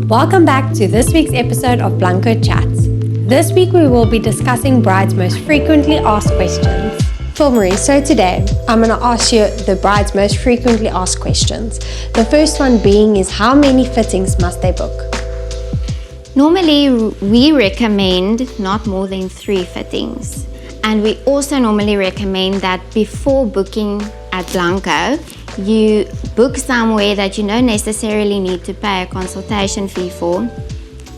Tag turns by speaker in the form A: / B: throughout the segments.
A: Welcome back to this week's episode of Blanco Chats. This week we will be discussing brides' most frequently asked questions. Marie, so today I'm going to ask you the bride's most frequently asked questions. The first one being is, how many fittings must they book?
B: Normally we recommend not more than 3 fittings. And we also normally recommend that before booking at Blanco, you book somewhere that you don't necessarily need to pay a consultation fee for,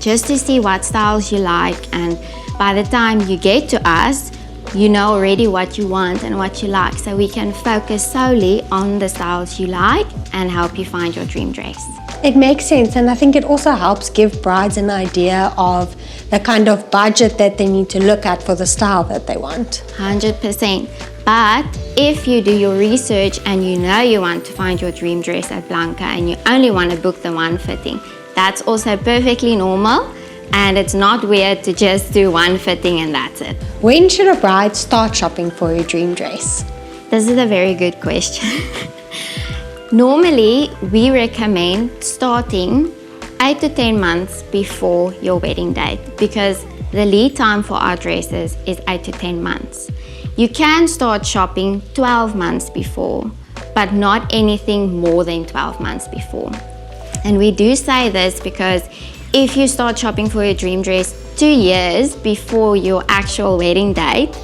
B: just to see what styles you like. And by the time you get to us, you know already what you want and what you like, so we can focus solely on the styles you like and help you find your dream dress.
A: It makes sense, and I think it also helps give brides an idea of the kind of budget that they need to look at for the style that they want.
B: 100%. But if you do your research and you know you want to find your dream dress at Blanco and you only want to book the one fitting, that's also perfectly normal. And it's not weird to just do one fitting and that's it.
A: When should a bride start shopping for her dream dress?
B: This is a very good question. Normally, we recommend starting 8 to 10 months before your wedding date, because the lead time for our dresses is 8 to 10 months. You can start shopping 12 months before, but not anything more than 12 months before. And we do say this because if you start shopping for your dream dress 2 years before your actual wedding date,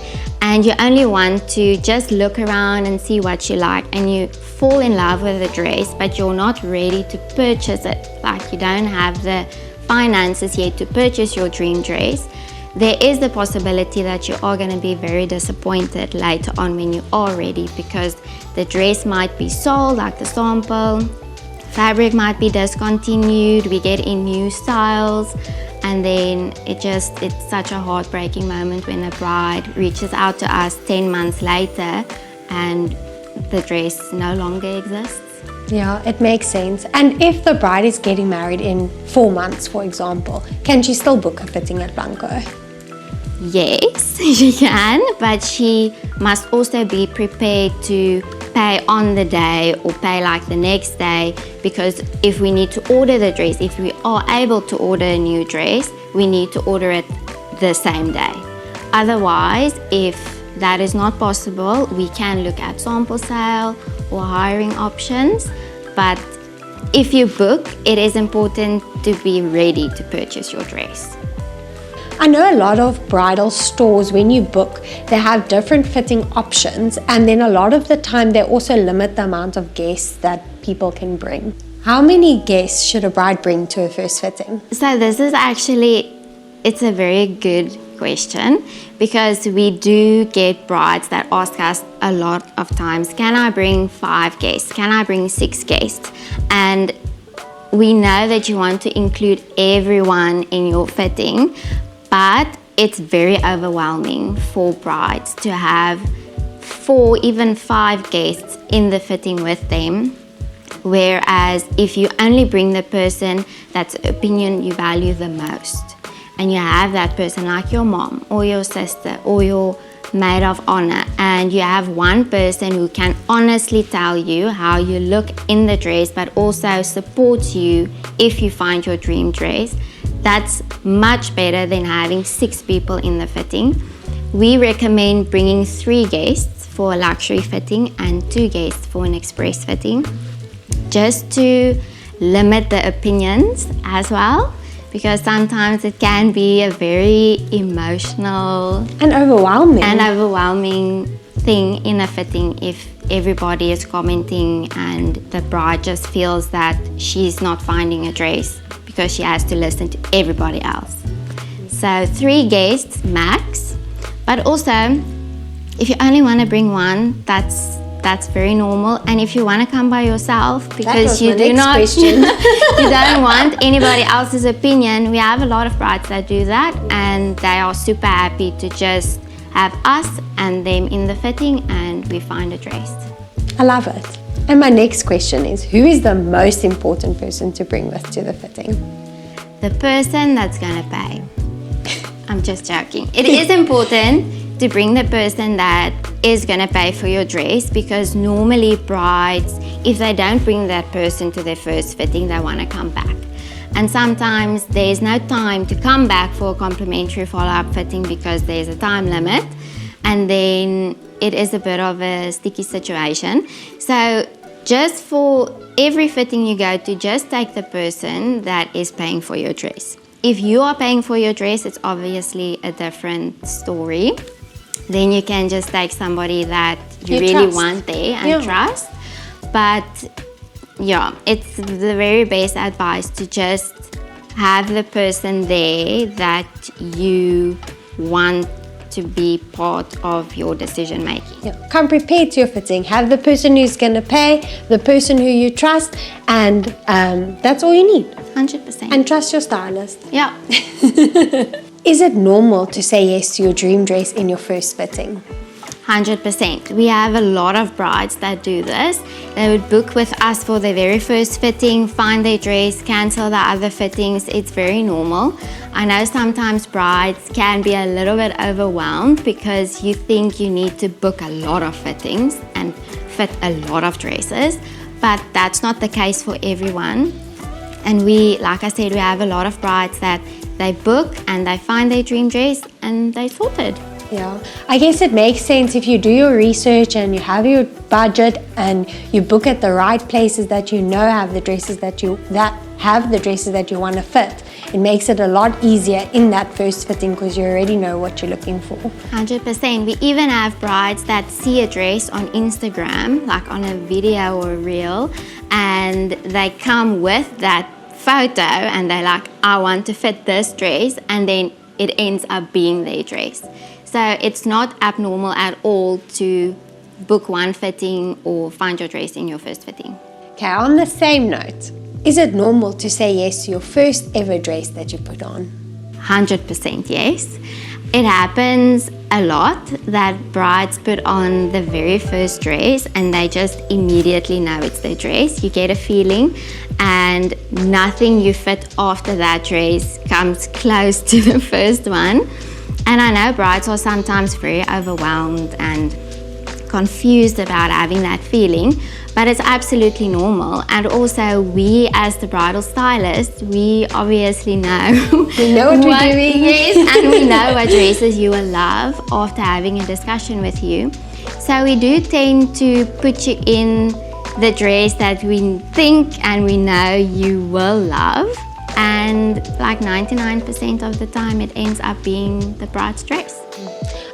B: and you only want to just look around and see what you like, and you fall in love with the dress, but you're not ready to purchase it, like you don't have the finances yet to purchase your dream dress, there is the possibility that you are going to be very disappointed later on when you are ready, because the dress might be sold, like the sample, fabric might be discontinued, we get in new styles, and then it's such a heartbreaking moment when a bride reaches out to us 10 months later and the dress no longer exists.
A: Yeah, it makes sense. And if the bride is getting married in 4 months, for example, can she still book a fitting at Blanco?
B: Yes, she can, but she must also be prepared to pay on the day or pay like the next day, because if we need to order the dress, if we are able to order a new dress, we need to order it the same day. Otherwise, if that is not possible, we can look at sample sale or hiring options. But if you book, it is important to be ready to purchase your dress.
A: I know a lot of bridal stores, when you book, they have different fitting options, and then a lot of the time they also limit the amount of guests that people can bring. How many guests should a bride bring to her first fitting?
B: So this is actually, it's a very good question, because we do get brides that ask us a lot of times, can I bring 5 guests? Can I bring 6 guests? And we know that you want to include everyone in your fitting, but it's very overwhelming for brides to have 4, even 5 guests in the fitting with them. Whereas if you only bring the person that's opinion you value the most, and you have that person like your mom or your sister or your maid of honor, and you have one person who can honestly tell you how you look in the dress, but also supports you if you find your dream dress, that's much better than having 6 people in the fitting. We recommend bringing 3 guests for a luxury fitting and 2 guests for an express fitting, just to limit the opinions as well, because sometimes it can be a very emotional
A: and overwhelming
B: thing in a fitting if everybody is commenting and the bride just feels that she's not finding a dress because she has to listen to everybody else. So 3 guests max, but also if you only want to bring 1, that's very normal. And if you want to come by yourself because you don't want anybody else's opinion, we have a lot of brides that do that, and they are super happy to just have us and them in the fitting and we find a dress.
A: I love it. And my next question is, who is the most important person to bring with to the fitting?
B: The person that's going to pay. I'm just joking. It is important to bring the person that is going to pay for your dress, because normally brides, if they don't bring that person to their first fitting, they want to come back. And sometimes there's no time to come back for a complimentary follow-up fitting because there's a time limit, and then it is a bit of a sticky situation. So just for every fitting you go to, just take the person that is paying for your dress. If you are paying for your dress, it's obviously a different story. Then you can just take somebody that you really want there and trust. But yeah, it's the very best advice to just have the person there that you want to be part of your decision making.
A: Yeah. Come prepared to your fitting. Have the person who's going to pay, the person who you trust, and that's all you need.
B: 100%.
A: And trust your stylist.
B: Yeah.
A: Is it normal to say yes to your dream dress in your first fitting?
B: 100%. We have a lot of brides that do this. They would book with us for their very first fitting, find their dress, cancel the other fittings. It's very normal. I know sometimes brides can be a little bit overwhelmed because you think you need to book a lot of fittings and fit a lot of dresses, but that's not the case for everyone. And we, like I said, we have a lot of brides that they book and they find their dream dress and they sorted.
A: Yeah, I guess it makes sense if you do your research and you have your budget and you book at the right places that you know have the dresses that you want to fit. It makes it a lot easier in that first fitting because you already know what you're looking for.
B: 100%. We even have brides that see a dress on Instagram, like on a video or a reel, and they come with that photo and they're like, I want to fit this dress, and then it ends up being their dress. So it's not abnormal at all to book one fitting or find your dress in your first fitting.
A: Okay, on the same note, is it normal to say yes to your first ever dress that you put on?
B: 100% yes. It happens a lot that brides put on the very first dress and they just immediately know it's their dress. You get a feeling and nothing you fit after that dress comes close to the first one. And I know brides are sometimes very overwhelmed and confused about having that feeling, but it's absolutely normal. And also we as the bridal stylist, we obviously know
A: we know what we're doing.
B: Yes, and we know what dresses you will love after having a discussion with you. So we do tend to put you in the dress that we think and we know you will love. And like 99% of the time it ends up being the bride's dress.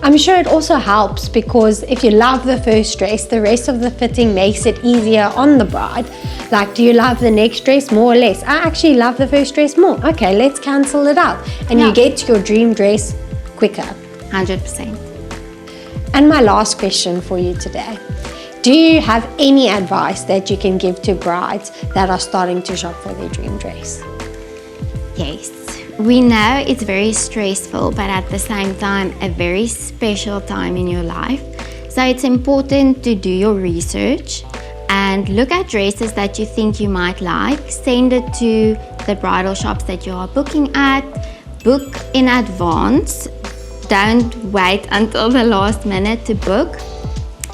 A: I'm sure it also helps because if you love the first dress, the rest of the fitting makes it easier on the bride. Like, do you love the next dress more or less? I actually love the first dress more. Okay, let's cancel it out. And you get to your dream dress quicker.
B: 100%.
A: And my last question for you today. Do you have any advice that you can give to brides that are starting to shop for their dream dress?
B: Yes, we know it's very stressful, but at the same time, a very special time in your life. So it's important to do your research and look at dresses that you think you might like. Send it to the bridal shops that you are booking at. Book in advance. Don't wait until the last minute to book.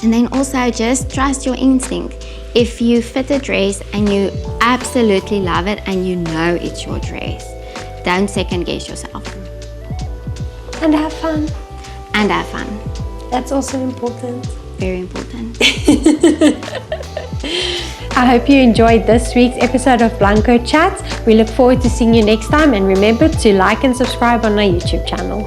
B: And then also just trust your instinct. If you fit a dress and you absolutely love it and you know it's your dress, don't second guess yourself.
A: And have fun.
B: And have fun.
A: That's also important.
B: Very important.
A: I hope you enjoyed this week's episode of Blanco Chats. We look forward to seeing you next time, and remember to like and subscribe on our YouTube channel.